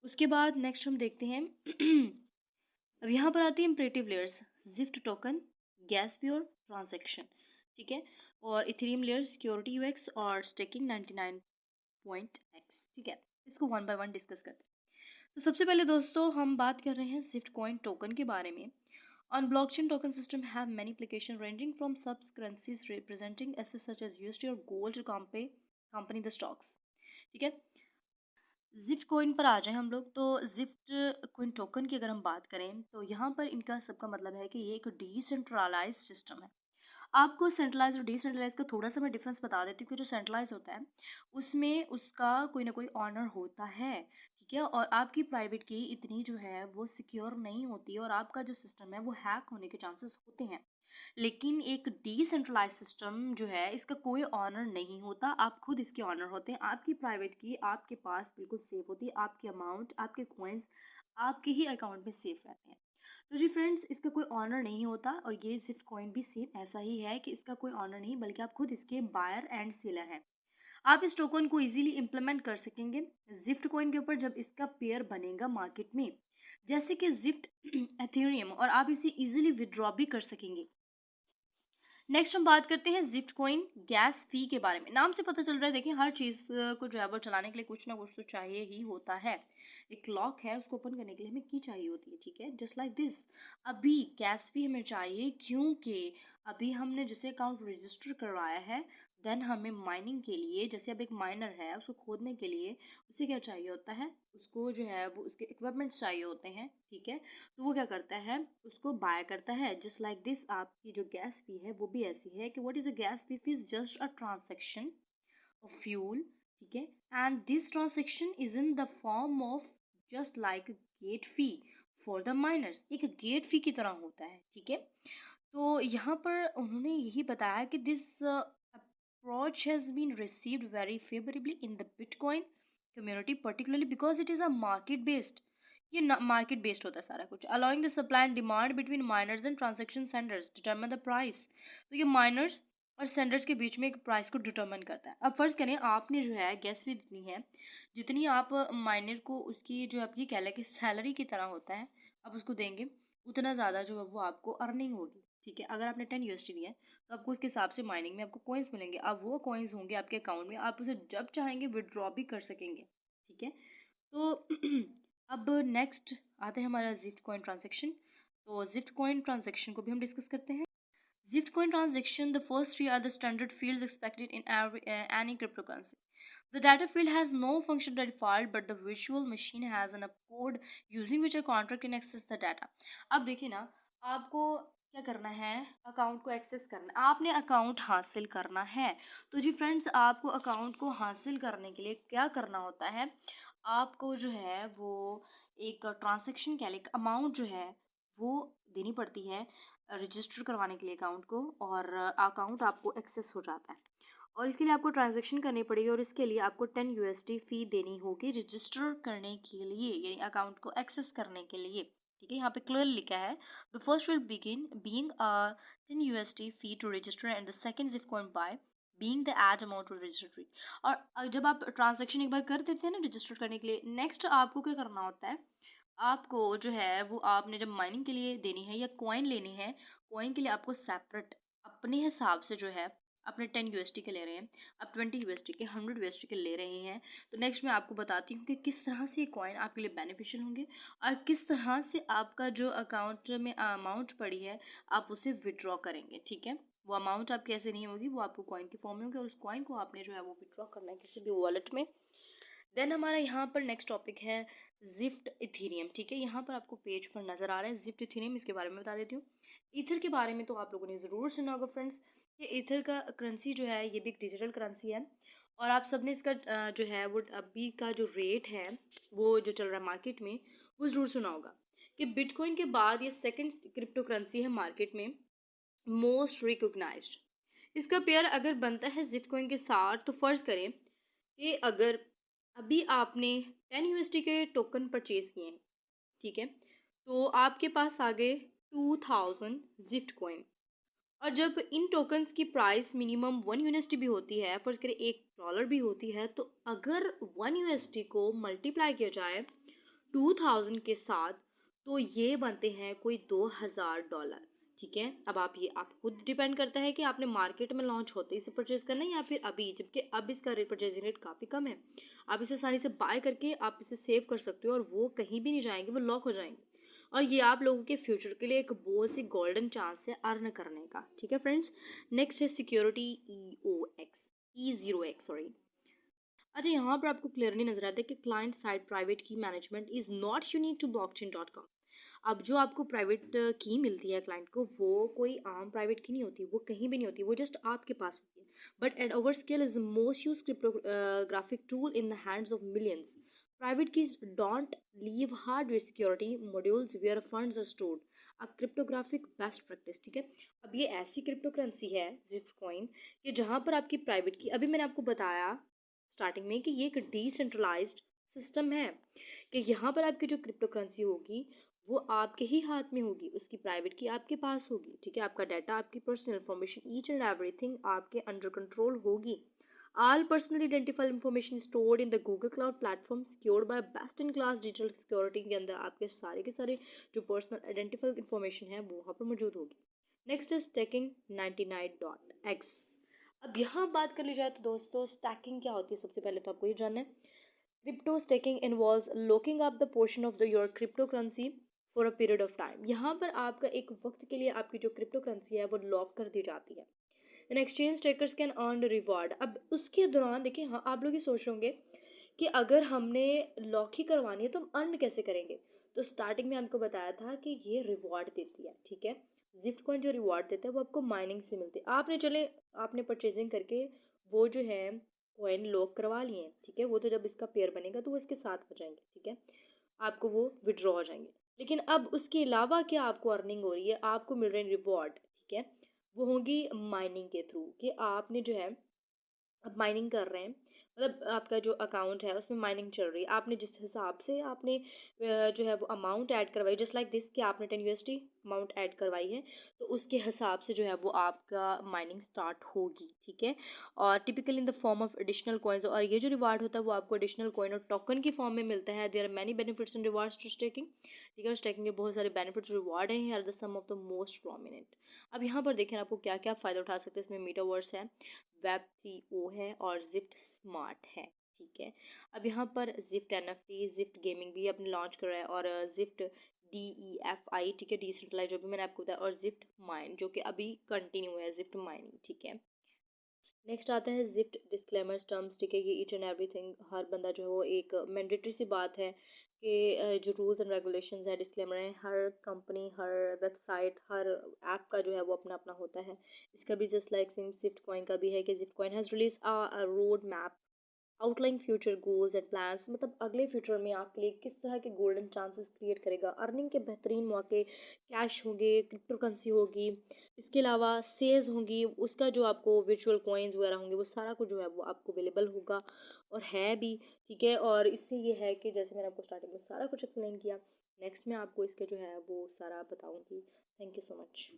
उसके बाद नेक्स्ट हम देखते हैं अब यहाँ पर आती है imperative layers, gift token, gas pure, transaction, ठीक है, और इथेरियम लेयर, सिक्योरिटी यूएक्स और स्टेकिंग 99.x, ठीक है। इसको वन बाय वन डिस्कस करते हैं। तो सबसे पहले दोस्तों हम बात कर रहे हैं जिफ्ट कॉइन टोकन के बारे में। On blockchain token system have many applications ranging from sub currencies representing assets such as USD or gold to company the stocks, ठीक है। जिफ्ट कोइन पर आ जाए हम लोग, तो जिफ्ट कोइन टोकन की अगर हम बात करें तो यहाँ पर इनका सबका मतलब है कि ये एक डिसेंट्रलाइज सिस्टम है। आपको सेंट्रलाइज और डिसेंट्रलाइज का थोड़ा सा मैं डिफरेंस बता देती हूँ कि जो सेंट्रलाइज होता है उसमें उसका कोई ना कोई ऑनर होता है, ठीक है, और आपकी प्राइवेट की इतनी जो है वो सिक्योर नहीं होती और आपका जो सिस्टम है वो हैक होने के चांसेस होते हैं। लेकिन एक डिसेंट्रलाइज सिस्टम जो है इसका कोई ऑनर नहीं होता, आप खुद इसके ऑनर होते हैं। आपकी प्राइवेट की आपके पास बिल्कुल सेफ होती है, आपकी अमाउंट, आपके कॉइन्स आपके ही अकाउंट में सेफ रहते हैं। तो जी फ्रेंड्स, इसका कोई ऑनर नहीं होता और ये जिफ्ट कॉइन भी सेम ऐसा ही है कि इसका कोई ऑनर नहीं, बल्कि आप खुद इसके बायर एंड सेलर हैं। आप इस टोकन को इजीली इम्प्लीमेंट कर सकेंगे जिफ्ट कॉइन के ऊपर जब इसका पेयर बनेगा मार्केट में, जैसे कि जिफ्ट एथेरियम, और आप इसे इजीली विड्रॉ भी कर सकेंगे। नेक्स्ट हम बात करते हैं जिफ्ट कॉइन गैस फी के बारे में। नाम से पता चल रहा है, देखिए हर चीज़ को जो है वो चलाने के लिए कुछ ना कुछ तो चाहिए ही होता है। एक लॉक है, उसको ओपन करने के लिए हमें की चाहिए होती है, ठीक है, जस्ट लाइक दिस। अभी गैस फी हमें चाहिए क्योंकि अभी हमने जैसे अकाउंट रजिस्टर करवाया है, देन हमें माइनिंग के लिए, जैसे अब एक माइनर है उसको खोदने के लिए उसे क्या चाहिए होता है, उसको जो है वो उसके इक्विपमेंट्स चाहिए होते हैं, ठीक है। तो वो क्या करता है, उसको बाय करता है। जस्ट लाइक दिस आपकी जो गैस फी है वो भी ऐसी है कि what is a gas fee? Is just a transaction of fuel, ठीक है, and this transaction is in the form of just like gate fee for the miners, एक गेट फी की तरह होता है, ठीक है। तो यहाँ पर उन्होंने यही बताया कि this approach has been received very favourably in the bitcoin community, particularly because it is a market based, ये मार्केट बेस्ड होता है सारा कुछ, allowing the supply and demand between miners and transaction senders determine the price. तो ये miners और Sanders के बीच में एक प्राइस को डिटरमिन करता है। अब फर्ज करें आपने जो है गैस फी जितनी है, जितनी आप माइनर को उसकी जो आपकी कह लें कि सैलरी की तरह होता है, आप उसको देंगे उतना ज़्यादा जो है वो आपको अर्निंग होगी, ठीक है। अगर आपने 10 USD दिया है तो आपको उसके हिसाब से माइनिंग में आपको कॉइन्स मिलेंगे। अब वो कॉइन्स होंगे आपके अकाउंट में, आप उसे जब चाहेंगे विड्रॉ भी कर सकेंगे, ठीक है। तो अब नेक्स्ट आता है हमारा जिफ्ट कॉइन ट्रांजेक्शन। तो जिफ्ट कॉइन ट्रांजेक्शन को भी हम डिस्कस करते हैं। Gift coin transaction, the first three are the standard fields expected in any cryptocurrency. The data field has no function by default, but the virtual machine has an code using which a contract can access the data. अब देखिए ना, आपको क्या करना है, account को access करना है, आपने अकाउंट हासिल करना है। तो जी फ्रेंड्स, आपको अकाउंट को हासिल करने के लिए क्या करना होता है, आपको जो है वो एक ट्रांजैक्शन क्या एक अमाउंट जो है वो देनी पड़ती है रजिस्टर करवाने के लिए अकाउंट को, और अकाउंट आपको एक्सेस हो जाता है। और इसके लिए आपको ट्रांजैक्शन करनी पड़ेगी और इसके लिए आपको 10 USD फ़ी देनी होगी रजिस्टर करने के लिए, यानी अकाउंट को एक्सेस करने के लिए, ठीक है। यहाँ पे क्लियर लिखा है, the first will begin being 10 USD fee to register and the second is coined by being the ad amount to register. और जब आप ट्रांजैक्शन एक बार कर देते हैं ना रजिस्टर करने के लिए, नेक्स्ट आपको क्या करना होता है, आपको जो है वो आपने जब माइनिंग के लिए देनी है या कॉइन लेनी है, कॉइन के लिए आपको सेपरेट अपने हिसाब से जो है, अपने 10 USD के ले रहे हैं, आप 20 USD के, 100 USD के ले रहे हैं, तो नेक्स्ट मैं आपको बताती हूँ कि किस तरह से ये कॉइन आपके लिए बेनिफिशियल होंगे और किस तरह से आपका जो अकाउंट में अमाउंट पड़ी है आप उसे विड्रॉ करेंगे, ठीक है। वो अमाउंट आपकी ऐसे नहीं होगी, वो आपको कॉइन की फॉर्म में होगी और उस कॉइन को आपने जो है वो विड्रॉ करना है किसी भी वॉलेट में। देन हमारा यहाँ पर नेक्स्ट टॉपिक है जिफ्ट इथेरियम, ठीक है। यहाँ पर आपको पेज पर नज़र आ रहा है जिफ्ट इथेरियम, इसके बारे में बता देती हूँ। ईथर के बारे में तो आप लोगों ने ज़रूर सुना होगा फ्रेंड्स, ये ईथर का करेंसी जो है ये भी एक डिजिटल करेंसी है, और आप सबने इसका जो है वो अभी का जो रेट है वो जो चल रहा है मार्केट में वो ज़रूर सुना होगा कि बिटकॉइन के बाद ये सेकेंड क्रिप्टो करेंसी है मार्केट में मोस्ट रिकोगनाइज्ड। इसका पेयर अगर बनता है जिफ्ट कॉइन के साथ, तो फ़र्ज़ करें कि अगर अभी आपने 10 USD के टोकन परचेज़ किए हैं, ठीक है, तो आपके पास आ गए 2000 जिफ्ट कॉइन। और जब इन टोकन्स की प्राइस मिनिमम 1 USD भी होती है, फर्ज करें $1 भी होती है, तो अगर 1 USD को मल्टीप्लाई किया जाए 2000 के साथ, तो ये बनते हैं कोई $2000, ठीक है। अब आप खुद डिपेंड करता है कि आपने मार्केट में लॉन्च होते ही इसे परचेज करना है या फिर अभी, जबकि अब इसका परचेजिंग रेट काफ़ी कम है। आप इसे आसानी से बाय करके आप इसे सेव कर सकते हो और वो कहीं भी नहीं जाएंगे, वो लॉक हो जाएंगे। और ये आप लोगों के फ्यूचर के लिए एक बहुत सी गोल्डन चांस है अर्न करने का, ठीक है फ्रेंड्स। नेक्स्ट है सिक्योरिटी E0X, सॉरी। अच्छा, यहाँ पर आपको क्लियरली नजर आता है कि client side private key management is not unique to blockchain.com। अब जो आपको प्राइवेट की मिलती है क्लाइंट को, वो कोई आम प्राइवेट की नहीं होती, वो कहीं भी नहीं होती, वो जस्ट आपके पास होती है। But at over scale is most use cryptographic tool in the hands of millions. Private keys don't leave hardware security modules where funds are stored. अब क्रिप्टोग्राफिक बेस्ट प्रैक्टिस, ठीक है। अब ये ऐसी क्रिप्टो करेंसी है जिफ्ट कॉइन कि जहाँ पर आपकी प्राइवेट की, अभी मैंने आपको बताया स्टार्टिंग में कि ये एक डिसेंट्रलाइज्ड सिस्टम है, कि यहाँ पर आपकी जो क्रिप्टो करेंसी होगी वो आपके ही हाथ में होगी, उसकी प्राइवेट की आपके पास होगी, ठीक है। आपका डाटा, आपकी personal information, each and everything आपके अंडर कंट्रोल होगी। All personally identifiable information stored in the Google Cloud platform, secured by best in class digital security के अंदर आपके सारे के सारे जो पर्सनल आइडेंटिफाइड इंफॉर्मेशन है वो वहाँ पर मौजूद होगी। नेक्स्ट है स्टैकिंग 99.x। अब यहाँ बात कर ली जाए तो दोस्तों, स्टैकिंग क्या होती है, सबसे पहले तो आपको ये जानना है। Crypto stacking involves locking up the portion of the your crypto currency for a period of time. यहाँ पर आपका एक वक्त के लिए आपकी जो क्रिप्टो करेंसी है वो लॉक कर दी जाती है। In exchange takers can earn reward. अब उसके दौरान देखिए, हाँ आप लोग ये सोच होंगे कि अगर हमने लॉक ही करवानी है तो हम अर्न कैसे करेंगे। तो स्टार्टिंग में आपको बताया था कि ये रिवॉर्ड देती है, ठीक है। जिफ्ट कॉइन जो रिवॉर्ड देता है वो आपको माइनिंग से मिलती है। आपने परचेजिंग करके वो जो है कॉइन लॉक करवा लिए हैं, ठीक है। वो तो जब इसका पेयर बनेगा तो वो इसके साथ हो जाएंगे, ठीक है, आपको वो विड्रॉ हो जाएंगे। लेकिन अब उसके अलावा क्या आपको अर्निंग हो रही है, आपको मिल रहे हैं रिवॉर्ड, ठीक है। वो होगी माइनिंग के थ्रू, कि आपने जो है अब माइनिंग कर रहे हैं, मतलब आपका जो अकाउंट है उसमें माइनिंग चल रही है। आपने जिस हिसाब से आपने जो है वो अमाउंट ऐड करवाई, जस्ट लाइक दिस कि आपने 10 USD अमाउंट ऐड करवाई है, तो उसके हिसाब से जो है वो आपका माइनिंग स्टार्ट होगी, ठीक है। और typical in the form of additional coins, और ये जो रिवार्ड होता है वो आपको एडिशनल कॉइन और टोकन की फॉर्म में मिलता है। There are many benefits and rewards to staking, ठीक है। स्टेकिंग के बहुत सारे बेनिफिट्स रिवार्ड हैं, are the some of the most prominent. अब यहाँ पर देखें आपको क्या क्या फ़ायदा उठा सकते हैं। इसमें मीटावर्स है, Web3 है और जिफ्ट स्मार्ट है, ठीक है। अब यहाँ पर जिफ्ट NFT, जिफ्ट गेमिंग भी अपने लॉन्च कर रहा है, और जिफ्ट DEFI, ठीक है, डिसेंट्रलाइज, जो भी मैंने आपको बताया, और जिफ्ट माइन जो कि अभी कंटिन्यू है, जिफ्ट माइनिंग, ठीक है। नेक्स्ट आता है जिफ्ट डिस्क्लेमर्स टर्म्स, ठीक है। ये ईच एंड एवरीथिंग, हर बंदा जो है वो एक मैंडेटरी सी बात है कि जो रूल्स एंड रेगुलेशंस है, डिस्क्लेमर है, हर कंपनी, हर वेबसाइट, हर ऐप का जो है वो अपना अपना होता है। इसका भी just like same gift coin का भी है कि gift coin has release a road map outline future goals and plans, मतलब अगले फ्यूचर में आपके लिए किस तरह के गोल्डन चांसेस क्रिएट करेगा, अर्निंग के बेहतरीन मौके, कैश होंगे, क्रिप्टो करेंसी होगी, इसके अलावा सेल्स होंगी, उसका जो आपको वर्चुअल कॉइन्स वगैरह होंगे, वो सारा कुछ जो है वो आपको अवेलेबल होगा और है भी, ठीक है। और इससे ये है कि जैसे मैंने आपको स्टार्टिंग में सारा कुछ एक्सप्लेन किया, नेक्स्ट में आपको इसके जो है वो सारा बताऊँगी। Thank you so much.